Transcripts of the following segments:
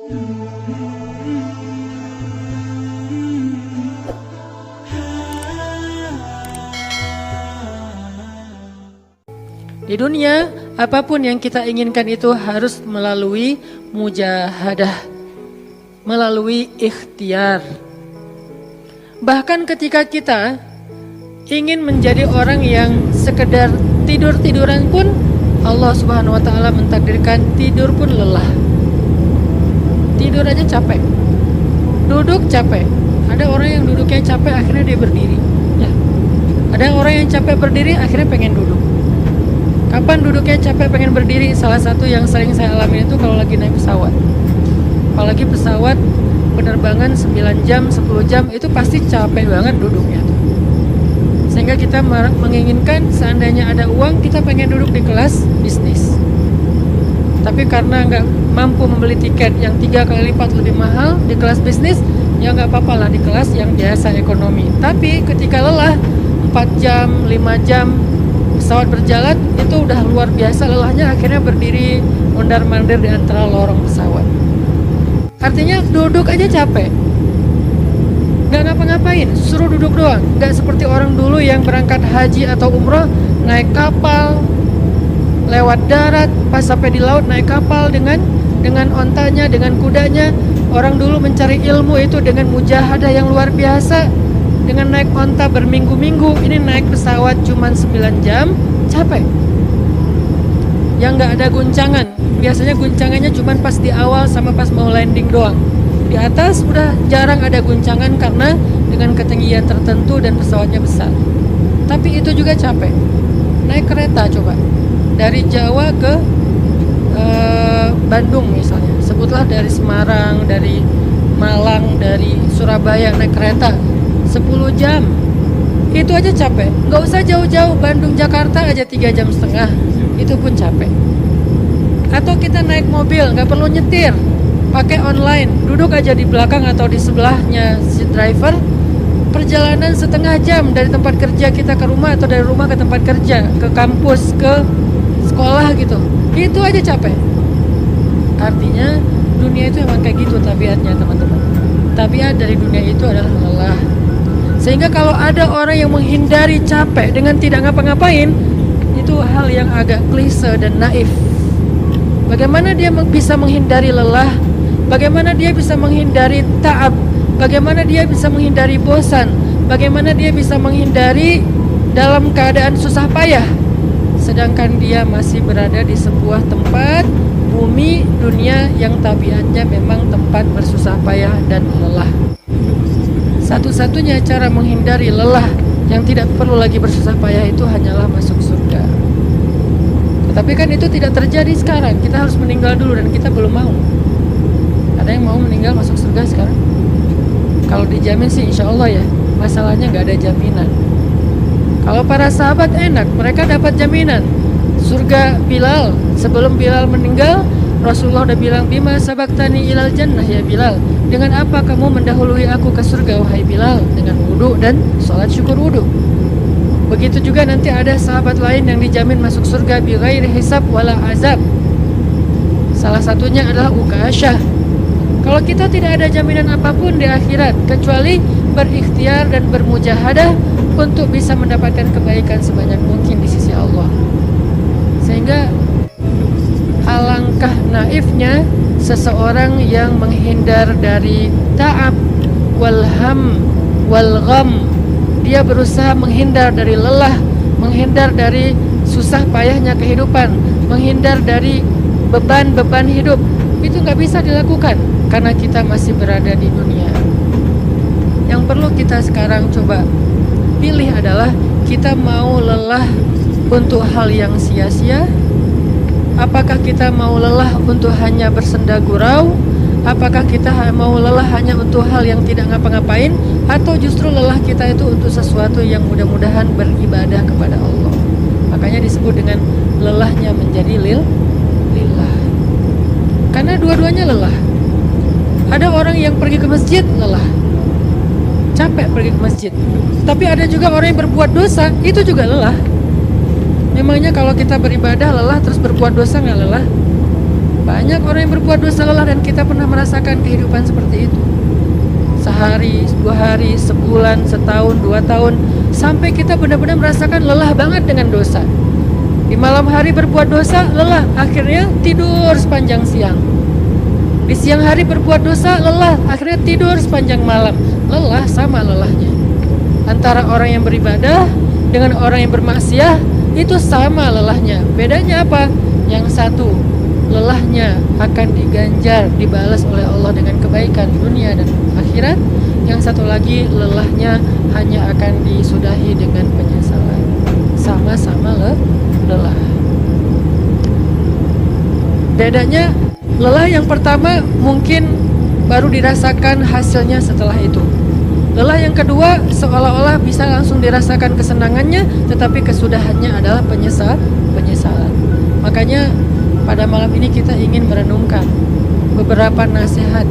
Di dunia, apapun yang kita inginkan itu harus melalui mujahadah, melalui ikhtiar. Bahkan ketika kita ingin menjadi orang yang sekedar tidur-tiduran pun, Allah Subhanahu wa Ta'ala mentakdirkan tidur pun lelah. Tidur aja capek, duduk capek. Ada orang yang duduknya capek akhirnya dia berdiri, ya. Ada orang yang capek berdiri akhirnya pengen duduk. Kapan duduknya capek pengen berdiri? Salah satu yang sering saya alami itu kalau lagi naik pesawat. Apalagi pesawat penerbangan 9 jam, 10 jam, itu pasti capek banget duduknya. Sehingga kita menginginkan seandainya ada uang, kita pengen duduk di kelas bisnis. Tapi karena nggak mampu membeli tiket yang 3 kali lipat lebih mahal di kelas bisnis, ya nggak apa-apa lah di kelas yang biasa ekonomi. Tapi ketika lelah, 4 jam, 5 jam, pesawat berjalan, itu udah luar biasa lelahnya, akhirnya berdiri mondar-mandir di antara lorong pesawat. Artinya duduk aja capek, gak ngapa-ngapain, suruh duduk doang. Gak seperti orang dulu yang berangkat haji atau umroh, naik kapal, lewat darat, pas sampai di laut naik kapal dengan ontanya, dengan kudanya. Orang dulu mencari ilmu itu dengan mujahadah yang luar biasa, dengan naik onta berminggu-minggu. Ini naik pesawat cuma 9 jam, capek. Yang gak ada guncangan. Biasanya guncangannya cuma pas di awal sama pas mau landing doang. Di atas udah jarang ada guncangan karena dengan ketinggian tertentu dan pesawatnya besar. Tapi itu juga capek. Naik kereta coba, dari Jawa ke Bandung misalnya. Sebutlah dari Semarang, dari Malang, dari Surabaya naik kereta 10 jam. Itu aja capek. Gak usah jauh-jauh, Bandung Jakarta aja 3,5 jam, itu pun capek. Atau kita naik mobil, gak perlu nyetir, pakai online, duduk aja di belakang atau di sebelahnya si driver. Perjalanan setengah jam dari tempat kerja kita ke rumah, atau dari rumah ke tempat kerja, ke kampus, ke sekolah gitu. Itu aja capek. Artinya dunia itu emang kayak gitu tabiatnya, teman-teman. Tabiat dari dunia itu adalah lelah. Sehingga kalau ada orang yang menghindari capek dengan tidak ngapa-ngapain, itu hal yang agak klise dan naif. Bagaimana dia bisa menghindari lelah? Bagaimana dia bisa menghindari ta'ab? Bagaimana dia bisa menghindari bosan? Bagaimana dia bisa menghindari dalam keadaan susah payah? Sedangkan dia masih berada di sebuah tempat, bumi, dunia yang tabiatnya memang tempat bersusah payah dan lelah. Satu-satunya cara menghindari lelah yang tidak perlu lagi bersusah payah itu hanyalah masuk surga. Tetapi kan itu tidak terjadi sekarang. Kita harus meninggal dulu dan kita belum mau. Ada yang mau meninggal masuk surga sekarang? Kalau dijamin sih insya Allah ya. Masalahnya gak ada jaminan. Kalau para sahabat enak, mereka dapat jaminan surga Bilal. Sebelum Bilal meninggal, Rasulullah udah bilang, bima sabaktani ilal jannah ya Bilal. Dengan apa kamu mendahului aku ke surga wahai Bilal? Dengan wudu dan sholat syukur wudu. Begitu juga nanti ada sahabat lain yang dijamin masuk surga bighairi hisab wala azab. Salah satunya adalah Ukasyah. Kalau kita tidak ada jaminan apapun di akhirat kecuali berikhtiar dan bermujahadah untuk bisa mendapatkan kebaikan sebanyak mungkin di sisi Allah. Sehingga alangkah naifnya seseorang yang menghindar dari ta'ab wal ham wal gham. Dia berusaha menghindar dari lelah, menghindar dari susah payahnya kehidupan, menghindar dari beban-beban hidup. Itu gak bisa dilakukan karena kita masih berada di dunia. Yang perlu kita sekarang coba pilih adalah kita mau lelah untuk hal yang sia-sia. Apakah kita mau lelah untuk hanya bersenda gurau? Apakah kita mau lelah hanya untuk hal yang tidak ngapa-ngapain? Atau justru lelah kita itu untuk sesuatu yang mudah-mudahan beribadah kepada Allah? Makanya disebut dengan lelahnya menjadi lillah. Karena dua-duanya lelah. Ada orang yang pergi ke masjid lelah, capek pergi ke masjid. Tapi ada juga orang yang berbuat dosa, itu juga lelah. Memangnya kalau kita beribadah lelah terus berbuat dosa nggak lelah? Banyak orang yang berbuat dosa lelah dan kita pernah merasakan kehidupan seperti itu. Sehari, 2 hari, sebulan, setahun, 2 tahun, sampai kita benar-benar merasakan lelah banget dengan dosa. Di malam hari berbuat dosa, lelah, akhirnya tidur sepanjang siang. Di siang hari berbuat dosa, lelah, akhirnya tidur sepanjang malam. Lelah sama lelahnya. Antara orang yang beribadah dengan orang yang bermaksiat itu sama lelahnya. Bedanya apa? Yang satu, lelahnya akan diganjar, dibalas oleh Allah dengan kebaikan di dunia dan akhirat. Yang satu lagi, lelahnya hanya akan disudahi dengan penyesalan. Sama-sama lelah. Bedanya, lelah yang pertama mungkin baru dirasakan hasilnya setelah itu. Lelah yang kedua seolah-olah bisa langsung dirasakan kesenangannya, tetapi kesudahannya adalah penyesalan. Makanya pada malam ini kita ingin merenungkan beberapa nasihat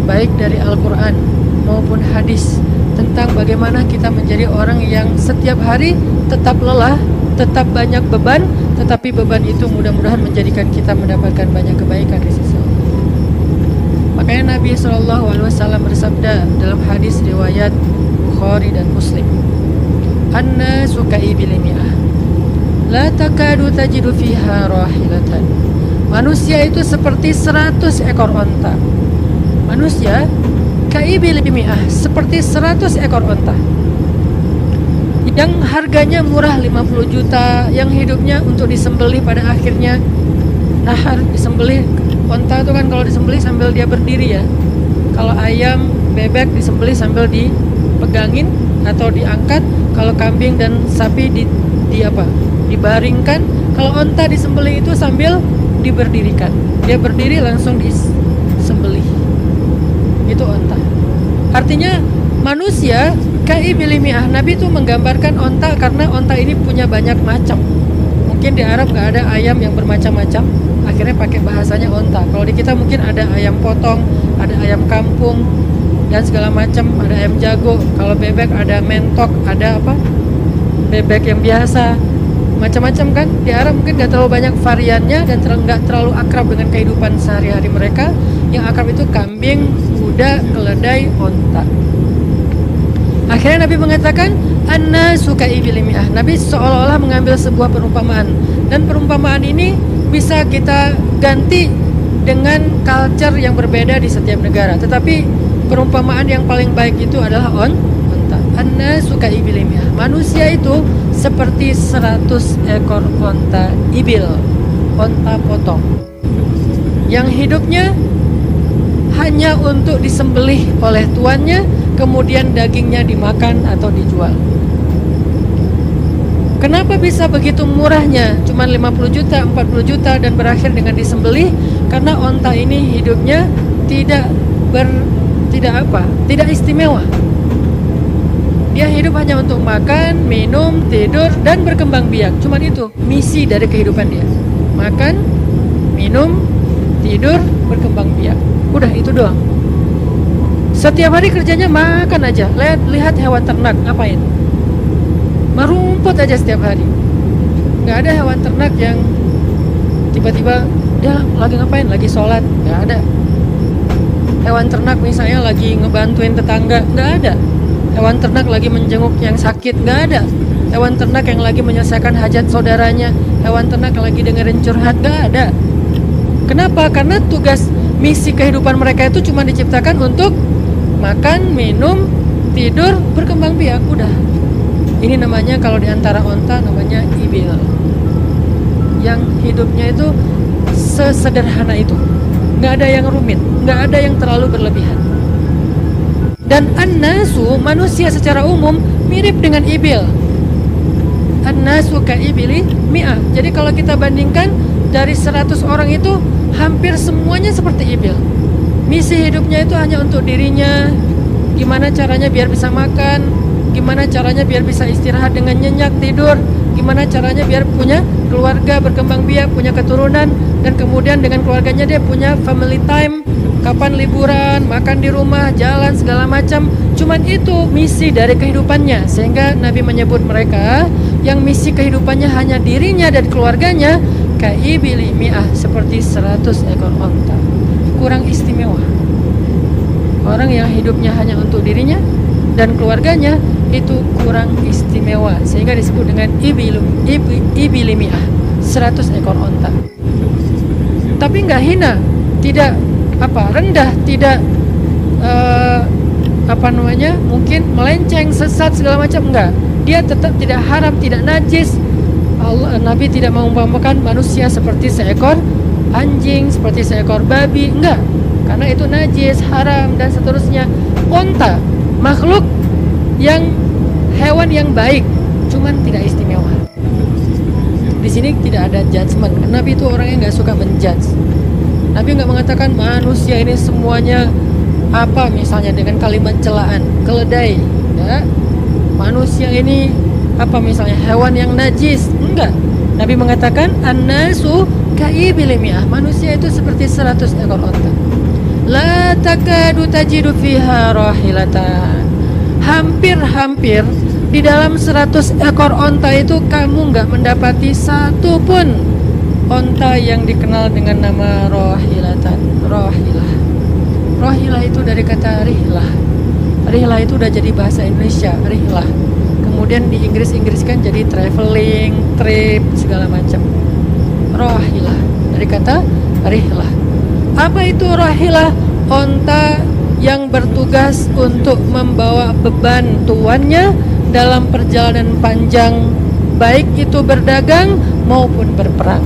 baik dari Al-Quran maupun hadis tentang bagaimana kita menjadi orang yang setiap hari tetap lelah, tetap banyak beban, tetapi beban itu mudah-mudahan menjadikan kita mendapatkan banyak kebaikan di sisi Allah. Makanya Nabi SAW bersabda dalam hadis riwayat Bukhari dan Muslim, "An-nasu ka'ibili mi'ah, la takadu tajidu fiha rahilatan." Manusia itu seperti 100 ekor onta. Manusia ka'ibili mi'ah, seperti 100 ekor onta yang harganya murah 50 juta, yang hidupnya untuk disembelih pada akhirnya nahar, disembelih. Onta itu kan kalau disembelih sambil dia berdiri ya. Kalau ayam, bebek disembelih sambil dipegangin atau diangkat. Kalau kambing dan sapi dibaringkan. Kalau onta disembelih itu sambil diberdirikan. Dia berdiri langsung disembelih. Itu onta. Artinya manusia ka'ibili mi'ah. Nabi itu menggambarkan onta karena onta ini punya banyak macam. Mungkin di Arab gak ada ayam yang bermacam-macam, akhirnya pakai bahasanya onta. Kalau di kita mungkin ada ayam potong, ada ayam kampung dan segala macam, ada ayam jago. Kalau bebek ada mentok, ada bebek yang biasa, macam-macam kan. Di Arab mungkin gak terlalu banyak variannya dan gak terlalu akrab dengan kehidupan sehari-hari mereka. Yang akrab itu kambing, kuda, keledai, onta. Akhirnya Nabi mengatakan an-nasu ka'ibili mi'ah. Nabi seolah-olah mengambil sebuah perumpamaan, dan perumpamaan ini bisa kita ganti dengan culture yang berbeda di setiap negara. Tetapi perumpamaan yang paling baik itu adalah onta. An-nasu ka'ibili mi'ah. Manusia itu seperti 100 ekor onta ibil, onta potong, yang hidupnya hanya untuk disembelih oleh tuannya, kemudian dagingnya dimakan atau dijual. Kenapa bisa begitu murahnya? Cuma 50 juta, 40 juta dan berakhir dengan disembelih? Karena onta ini hidupnya tidak istimewa. Dia hidup hanya untuk makan, minum, tidur dan berkembang biak. Cuma itu misi dari kehidupan dia. Makan, minum, tidur, berkembang biak. Udah itu doang. Setiap hari kerjanya makan aja. Lihat hewan ternak ngapain? Merumput aja setiap hari. Gak ada hewan ternak yang tiba-tiba dia lagi ngapain? Lagi sholat. Gak ada. Hewan ternak misalnya lagi ngebantuin tetangga. Gak ada. Hewan ternak lagi menjenguk yang sakit. Gak ada. Hewan ternak yang lagi menyelesaikan hajat saudaranya. Hewan ternak yang lagi dengerin curhat. Gak ada. Kenapa? Karena tugas misi kehidupan mereka itu cuma diciptakan untuk makan, minum, tidur, berkembang biak. Udah. Ini namanya kalau diantara onta namanya ibil, yang hidupnya itu sesederhana itu. Gak ada yang rumit, gak ada yang terlalu berlebihan. Dan an-nasu, manusia secara umum mirip dengan ibil. An-nasu ka'ibili mi'ah. Jadi kalau kita bandingkan dari 100 orang itu hampir semuanya seperti ibil. Misi hidupnya itu hanya untuk dirinya. Gimana caranya biar bisa makan, gimana caranya biar bisa istirahat dengan nyenyak, tidur, gimana caranya biar punya keluarga, berkembang biak, punya keturunan, dan kemudian dengan keluarganya dia punya family time, kapan liburan, makan di rumah, jalan, segala macam. Cuman itu misi dari kehidupannya. Sehingga Nabi menyebut mereka yang misi kehidupannya hanya dirinya dan keluarganya, kaibili mi'ah, seperti 100 ekor onta. Kurang istimewa. Orang yang hidupnya hanya untuk dirinya dan keluarganya itu kurang istimewa, sehingga disebut dengan ibili mi'ah, 100 ekor onta. Tapi nggak hina, tidak rendah, tidak mungkin melenceng, sesat segala macam, enggak. Dia tetap tidak haram, tidak najis. Nabi tidak mengumpamakan manusia seperti seekor anjing, seperti seekor babi, enggak, karena itu najis, haram, dan seterusnya. Onta, makhluk yang hewan yang baik, cuman tidak istimewa. Di sini tidak ada judgement. Nabi itu orang yang nggak suka menjudge. Nabi nggak mengatakan manusia ini semuanya misalnya dengan kalimat celaan, keledai, ya. Manusia ini misalnya hewan yang najis, enggak. Nabi mengatakan an-nasu kaibili mi'ah, manusia itu seperti 100 ekor onta. La takadu tajidu fiha rahilatan. Hampir di dalam 100 ekor onta itu kamu nggak mendapati satu pun onta yang dikenal dengan nama rahilatan. Rahilah itu dari kata rihlah. Rihlah itu udah jadi bahasa Indonesia, rihlah. Kemudian di Inggris-Inggriskan jadi traveling, trip, segala macam. Rahilah dari kata rihlah. Apa itu rahilah? Onta yang bertugas untuk membawa beban tuannya dalam perjalanan panjang, baik itu berdagang maupun berperang.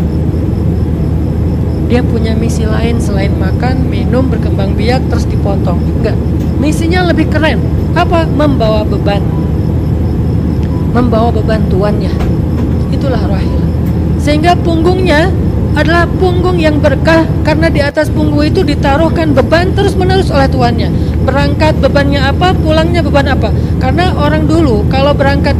Dia punya misi lain selain makan, minum, berkembang biak, terus dipotong. Enggak, misinya lebih keren. Apa? Membawa beban tuannya. Itulah rahilah. Sehingga punggungnya adalah punggung yang berkah, karena di atas punggung itu ditaruhkan beban terus menerus oleh tuannya. Berangkat bebannya apa, pulangnya beban apa. Karena orang dulu kalau berangkat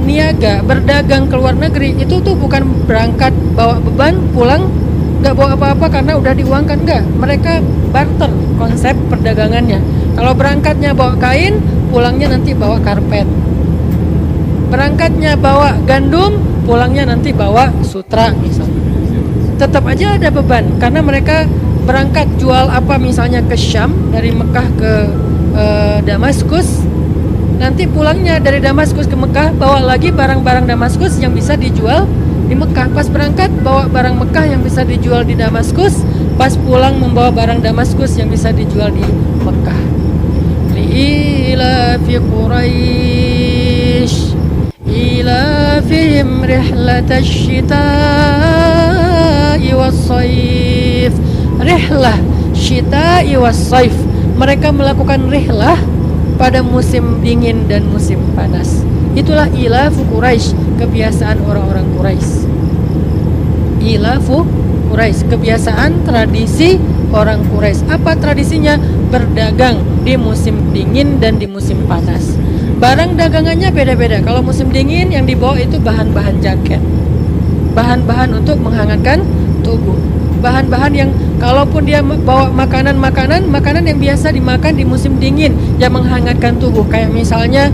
niaga, berdagang ke luar negeri, itu tuh bukan berangkat bawa beban, pulang nggak bawa apa-apa karena udah diuangkan, enggak. Mereka barter konsep perdagangannya. Kalau berangkatnya bawa kain, pulangnya nanti bawa karpet. Berangkatnya bawa gandum, pulangnya nanti bawa sutra misalnya. Tetap aja ada beban, karena mereka berangkat jual misalnya ke Syam, dari Mekah ke Damaskus. Nanti pulangnya dari Damaskus ke Mekah, bawa lagi barang-barang Damaskus yang bisa dijual di Mekah. Pas berangkat bawa barang Mekah yang bisa dijual di Damaskus, pas pulang membawa barang Damaskus yang bisa dijual di Mekah. Li'ila fi Quraisy ilafihim rihlatash syita'i was-saif. Rihlah syita'i was-saif. Mereka melakukan rihlah pada musim dingin dan musim panas. Itulah ilafu Quraisy, kebiasaan orang-orang Quraisy. Ilafu Quraisy, kebiasaan, tradisi orang Quraisy. Apa tradisinya? Berdagang di musim dingin dan di musim panas. Barang dagangannya beda-beda. Kalau musim dingin yang dibawa itu bahan-bahan jaket, bahan-bahan untuk menghangatkan tubuh, bahan-bahan yang kalaupun dia bawa makanan yang biasa dimakan di musim dingin yang menghangatkan tubuh. Kayak misalnya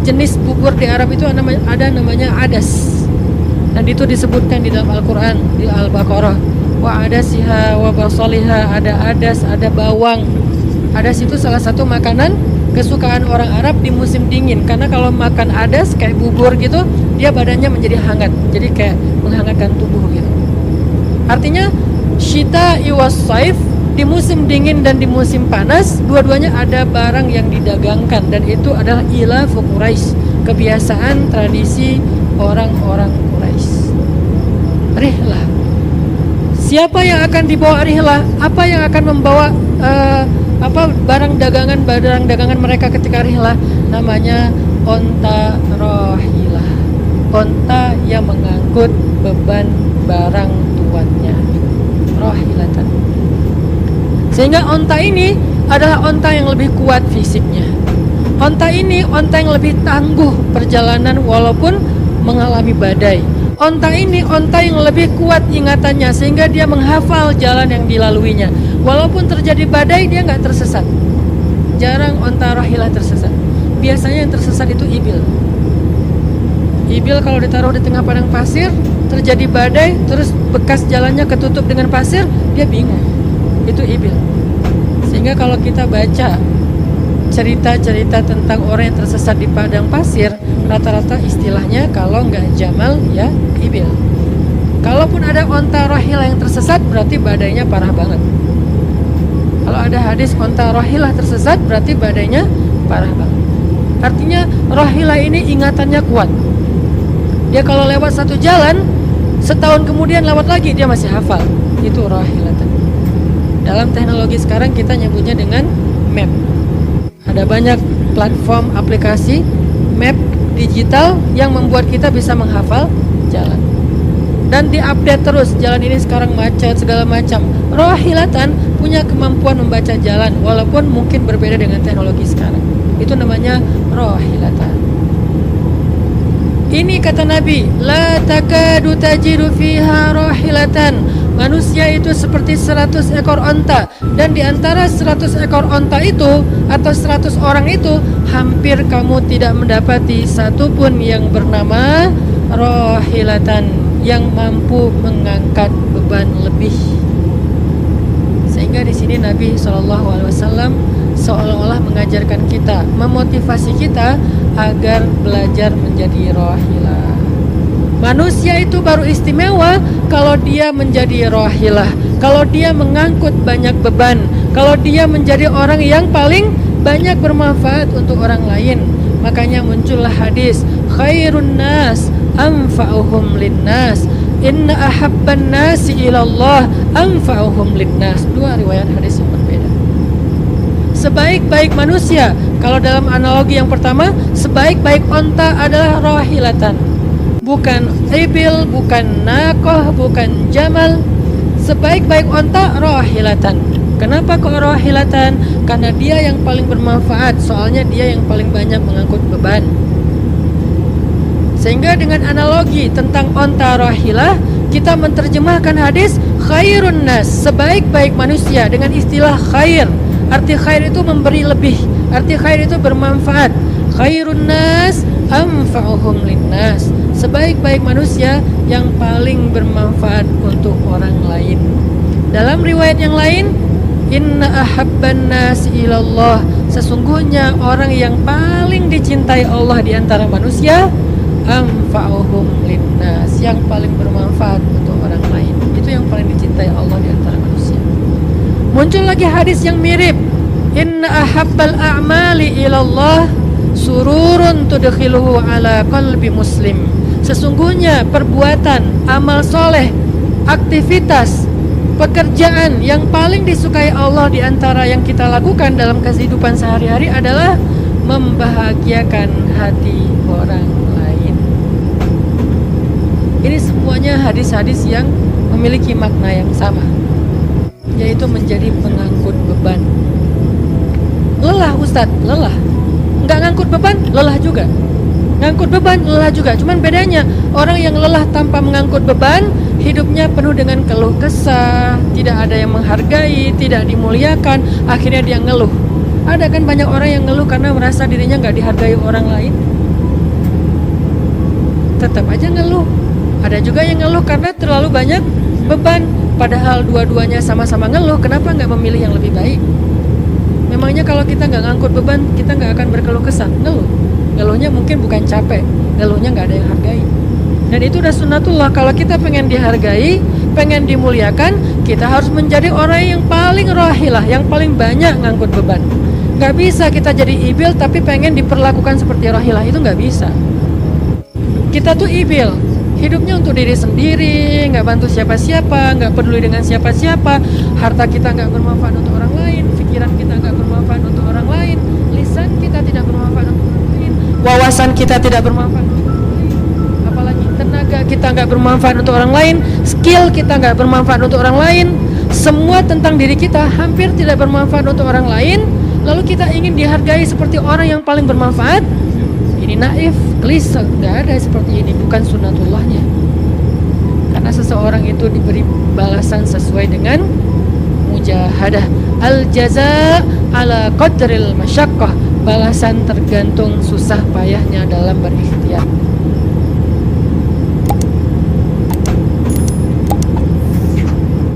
jenis bubur di Arab itu ada namanya adas, dan itu disebutkan di dalam Al-Quran di Al-Baqarah. Wa adasiha wa basaliha, ada adas, ada bawang. Adas itu salah satu makanan kesukaan orang Arab di musim dingin, karena kalau makan adas kayak bubur gitu, dia badannya menjadi hangat, jadi kayak menghangatkan tubuh gitu. Artinya syita'i was-saif, di musim dingin dan di musim panas, dua-duanya ada barang yang didagangkan, dan itu adalah ilafu Quraisy, kebiasaan tradisi orang-orang Quraisy. Rihlah. Siapa yang akan dibawa rihlah? Apa yang akan membawa barang dagangan mereka ketika rihlah? Namanya onta rahilah. Onta yang mengangkut beban barang tuannya. Rahilatan. Sehingga onta ini adalah onta yang lebih kuat fisiknya. Onta ini onta yang lebih tangguh perjalanan walaupun mengalami badai. Onta ini onta yang lebih kuat ingatannya, sehingga dia menghafal jalan yang dilaluinya. Walaupun terjadi badai, dia nggak tersesat. Jarang onta rahilah tersesat. Biasanya yang tersesat itu ibil. Ibil kalau ditaruh di tengah padang pasir, terjadi badai, terus bekas jalannya ketutup dengan pasir, dia bingung. Itu ibil. Sehingga kalau kita baca cerita-cerita tentang orang yang tersesat di padang pasir, rata-rata istilahnya kalau nggak jamal ya ibil. Kalaupun ada onta rohilah yang tersesat, berarti badainya parah banget. Kalau ada hadis onta rohilah tersesat, berarti badainya parah banget. Artinya rohilah ini ingatannya kuat. Dia kalau lewat satu jalan, setahun kemudian lewat lagi dia masih hafal. Itu rohilatan. Dalam teknologi sekarang kita nyebutnya dengan map. Ada banyak platform aplikasi map digital yang membuat kita bisa menghafal jalan. Dan diupdate terus, jalan ini sekarang macet segala macam. Rohilatan punya kemampuan membaca jalan walaupun mungkin berbeda dengan teknologi sekarang. Itu namanya rohilatan. Ini kata Nabi, la takadu tajidu fiha rohilatan. Manusia itu seperti 100 ekor onta, dan di antara 100 ekor onta itu atau 100 orang itu hampir kamu tidak mendapati satupun yang bernama rohilatan, yang mampu mengangkat beban lebih. Sehingga di sini Nabi SAW seolah-olah mengajarkan kita, memotivasi kita agar belajar menjadi rohilah. Manusia itu baru istimewa kalau dia menjadi rohilah, kalau dia mengangkut banyak beban, kalau dia menjadi orang yang paling banyak bermanfaat untuk orang lain. Makanya muncullah hadis, khairun nas anfa'uhum linnas, inna ahabban nasi ilallah anfa'uhum linnas. Dua riwayat hadis yang berbeda. Sebaik-baik manusia, kalau dalam analogi yang pertama, sebaik-baik onta adalah rohilatan, bukan ibil, bukan nakoh, bukan jamal. Sebaik-baik onta rohilatan. Kenapa kok rohilatan? Karena dia yang paling bermanfaat, soalnya dia yang paling banyak mengangkut beban. Sehingga dengan analogi tentang onta rohilah, kita menerjemahkan hadis khairun nas, sebaik-baik manusia, dengan istilah khair. Arti khair itu memberi lebih, arti khair itu bermanfaat. Khairun nas anfa'uhum linnas, sebaik-baik manusia yang paling bermanfaat untuk orang lain. Dalam riwayat yang lain, inna ahabban nas ilallah, sesungguhnya orang yang paling dicintai Allah di antara manusia, anfa'uhum linnas, yang paling bermanfaat untuk orang lain. Itu yang paling dicintai Allah di antara manusia. Muncul lagi hadis yang mirip, inna ahabbal a'mali ilallah sururun tudkhiluhu ala qalbi muslim, sesungguhnya perbuatan, amal soleh, aktivitas, pekerjaan yang paling disukai Allah di antara yang kita lakukan dalam kehidupan sehari-hari adalah membahagiakan hati orang lain. Ini semuanya hadis-hadis yang memiliki makna yang sama, yaitu menjadi pengangkut beban. Lelah Ustadz, lelah. Nggak ngangkut beban, lelah juga. Ngangkut beban, lelah juga. Cuman bedanya, orang yang lelah tanpa mengangkut beban, hidupnya penuh dengan keluh kesah, tidak ada yang menghargai, tidak dimuliakan, akhirnya dia ngeluh. Ada kan banyak orang yang ngeluh karena merasa dirinya nggak dihargai orang lain. Tetap aja ngeluh. Ada juga yang ngeluh karena terlalu banyak beban. Padahal dua-duanya sama-sama ngeluh, kenapa nggak memilih yang lebih baik? Memangnya kalau kita nggak ngangkut beban, kita nggak akan berkeluh kesah? Ngeluh. Ngeluhnya mungkin bukan capek, ngeluhnya nggak ada yang hargai. Dan itu udah sunnatullah. Kalau kita pengen dihargai, pengen dimuliakan, kita harus menjadi orang yang paling rohilah, yang paling banyak ngangkut beban. Nggak bisa kita jadi ibil tapi pengen diperlakukan seperti rohilah, itu nggak bisa. Kita tuh ibil, hidupnya untuk diri sendiri, nggak bantu siapa-siapa, nggak peduli dengan siapa-siapa, harta kita nggak bermanfaat untuk orang lain, pikiran kita nggak bermanfaat untuk orang lain, lisan kita tidak bermanfaat untuk orang lain, wawasan kita tidak bermanfaat untuk orang lain, apalagi tenaga kita nggak bermanfaat untuk orang lain, skill kita nggak bermanfaat untuk orang lain, semua tentang diri kita hampir tidak bermanfaat untuk orang lain. Lalu kita ingin dihargai seperti orang yang paling bermanfaat. Ini naif, klise, nggak ada seperti ini, bukan sunnatullahnya. Karena seseorang itu diberi balasan sesuai dengan mujahadah. Al jaza ala qadril masyaqqah, balasan tergantung susah payahnya dalam berikhtiar.